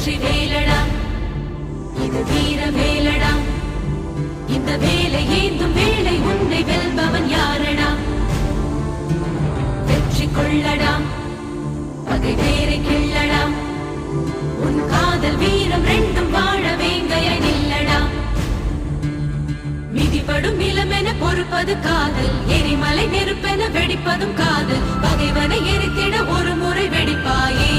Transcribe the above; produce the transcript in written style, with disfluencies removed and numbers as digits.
வெற்றி வேலடா இது வீர வேலடா இந்த வேலை ஏந்தும் வேளை உன்னை வெல்பவன் யாரடா வெற்றி கொள்ளடா பகை வேரை கிள்ளடா உன் காதல் வீரம் ரெண்டும் வாழ வேங்கையை நில்லடா மிதிபடும் நிலமென பொறுப்பது காதல் எரிமலை நெருப்பென வெடிப்பதும் காதல் பகைவனை எரித்திட ஒரு முறை வெடிப்பாயே